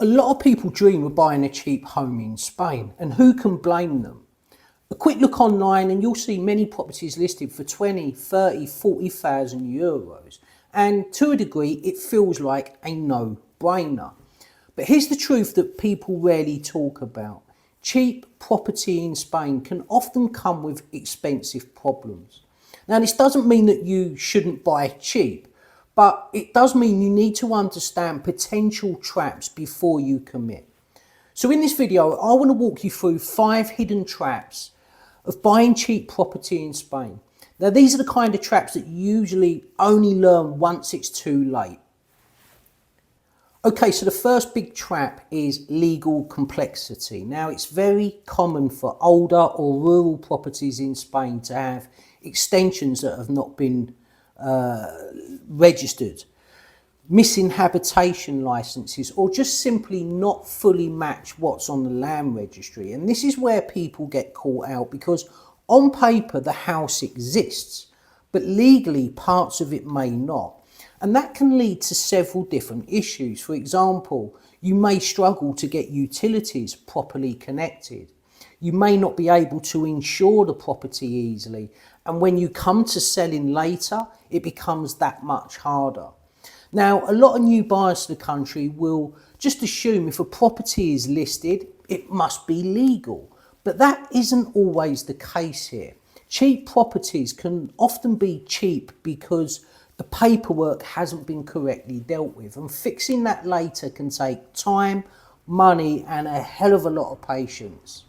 A lot of people dream of buying a cheap home in Spain, and who can blame them? A quick look online and you'll see many properties listed for 20, 30, 40,000 euros. And to a degree, it feels like a no-brainer. But here's the truth that people rarely talk about. Cheap property in Spain can often come with expensive problems. Now, this doesn't mean that you shouldn't buy cheap, but it does mean you need to understand potential traps before you commit. So in this video, I want to walk you through 5 hidden traps of buying cheap property in Spain. Now, these are the kind of traps that you usually only learn once it's too late. Okay, so the first big trap is legal complexity. Now, it's very common for older or rural properties in Spain to have extensions that have not been registered, missing habitation licenses, or just simply not fully match what's on the land registry. And this is where people get caught out, because on paper the house exists, but legally parts of it may not. And that can lead to several different issues. For example, you may struggle to get utilities properly connected. You may not be able to insure the property easily. And when you come to selling later, it becomes that much harder. Now, a lot of new buyers to the country will just assume if a property is listed, it must be legal. But that isn't always the case here. Cheap properties can often be cheap because the paperwork hasn't been correctly dealt with, and fixing that later can take time, money, and a hell of a lot of patience.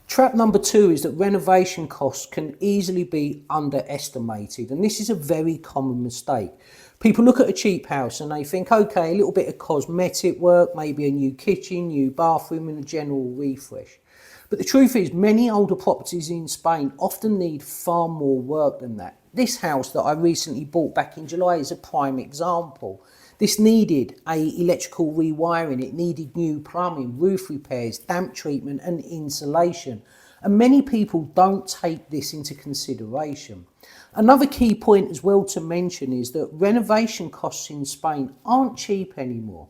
Trap number 2 is that renovation costs can easily be underestimated, and this is a very common mistake. People look at a cheap house and they think, okay, a little bit of cosmetic work, maybe a new kitchen, new bathroom, and a general refresh. But the truth is, many older properties in Spain often need far more work than that. This house that I recently bought back in July is a prime example. This needed electrical rewiring, it needed new plumbing, roof repairs, damp treatment and insulation. And many people don't take this into consideration. Another key point as well to mention is that renovation costs in Spain aren't cheap anymore.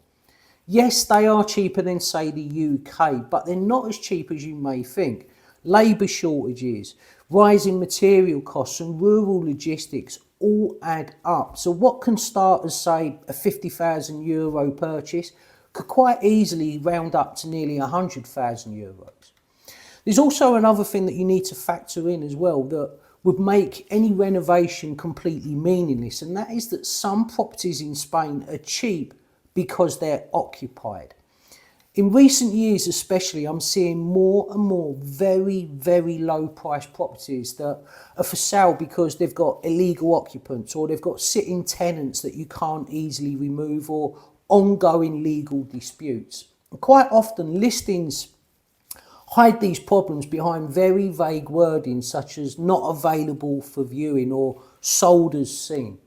Yes, they are cheaper than, say, the UK, but they're not as cheap as you may think. Labour shortages, rising material costs and rural logistics all add up. So what can start as, say, a 50,000 euro purchase could quite easily round up to nearly 100,000 euros. There's also another thing that you need to factor in as well that would make any renovation completely meaningless, and that is that some properties in Spain are cheap because they're occupied. In recent years especially, I'm seeing more and more very, very low priced properties that are for sale because they've got illegal occupants, or they've got sitting tenants that you can't easily remove, or ongoing legal disputes. And quite often listings hide these problems behind very vague wording such as not available for viewing or sold as seen.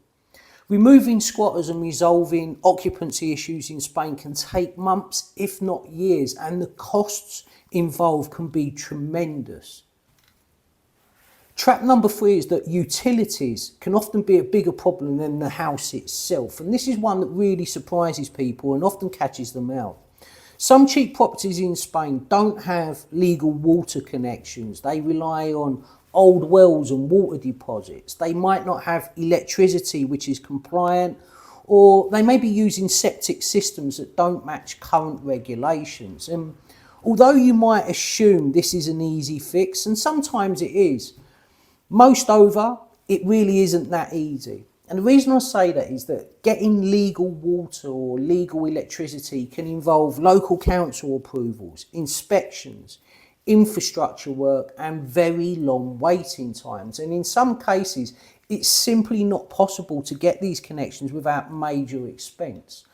Removing squatters and resolving occupancy issues in Spain can take months, if not years, and the costs involved can be tremendous. Trap number 3 is that utilities can often be a bigger problem than the house itself, and this is one that really surprises people and often catches them out. Some cheap properties in Spain don't have legal water connections. They rely on old wells and water deposits. They might not have electricity which is compliant, or they may be using septic systems that don't match current regulations. And although you might assume this is an easy fix, and sometimes it is, most over, it really isn't that easy. And the reason I say that is that getting legal water or legal electricity can involve local council approvals, inspections, infrastructure work and very long waiting times. And in some cases, it's simply not possible to get these connections without major expense.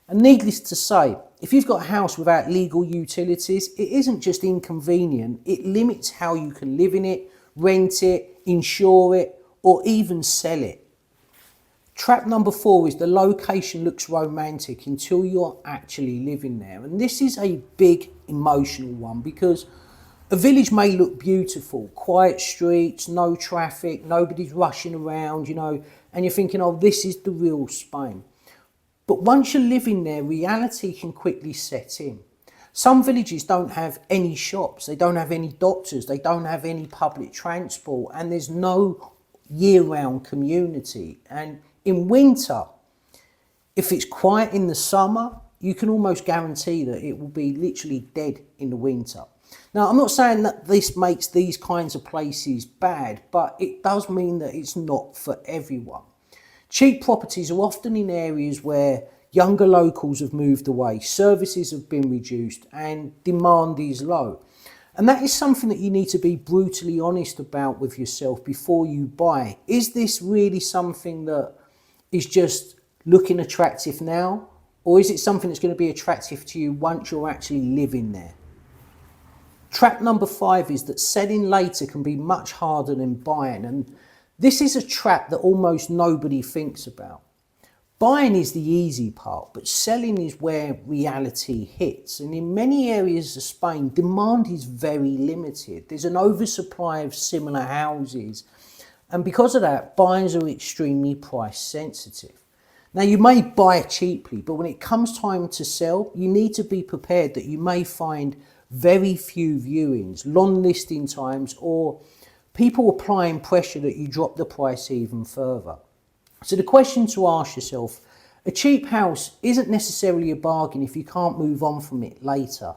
And needless to say, if you've got a house without legal utilities, it isn't just inconvenient, it limits how you can live in it, rent it, insure it, or even sell it. Trap number 4 is the location looks romantic until you're actually living there. And this is a big emotional one, because a village may look beautiful, quiet streets, no traffic, nobody's rushing around, and you're thinking, oh, this is the real Spain. But once you're living there, reality can quickly set in. Some villages don't have any shops, they don't have any doctors, they don't have any public transport, and there's no year-round community. And in winter, if it's quiet in the summer, you can almost guarantee that it will be literally dead in the winter. Now, I'm not saying that this makes these kinds of places bad, but it does mean that it's not for everyone. Cheap properties are often in areas where younger locals have moved away, services have been reduced, and demand is low. And that is something that you need to be brutally honest about with yourself before you buy. Is this really something that is just looking attractive now? Or is it something that's going to be attractive to you once you're actually living there? Trap number 5 is that selling later can be much harder than buying. And this is a trap that almost nobody thinks about. Buying is the easy part, but selling is where reality hits. And in many areas of Spain, demand is very limited. There's an oversupply of similar houses. And because of that, buyers are extremely price sensitive. Now, you may buy cheaply, but when it comes time to sell, you need to be prepared that you may find very few viewings, long listing times, or people applying pressure that you drop the price even further. So the question to ask yourself, a cheap house isn't necessarily a bargain if you can't move on from it later.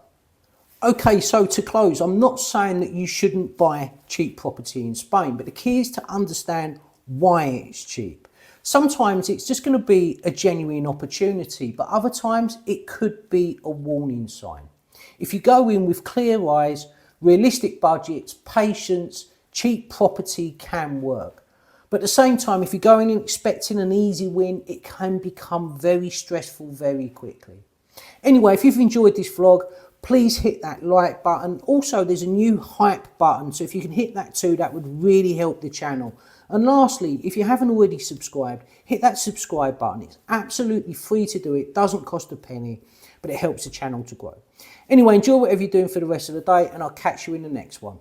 Okay, so to close, I'm not saying that you shouldn't buy cheap property in Spain, but the key is to understand why it's cheap. Sometimes it's just going to be a genuine opportunity, but other times it could be a warning sign. If you go in with clear eyes, realistic budgets, patience, cheap property can work. But at the same time, if you're going in expecting an easy win, it can become very stressful very quickly. Anyway, if you've enjoyed this vlog, please hit that like button. Also, there's a new hype button, so if you can hit that too, that would really help the channel. And lastly, if you haven't already subscribed, hit that subscribe button. It's absolutely free to do it, doesn't cost a penny, but it helps the channel to grow. Anyway, enjoy whatever you're doing for the rest of the day, and I'll catch you in the next one.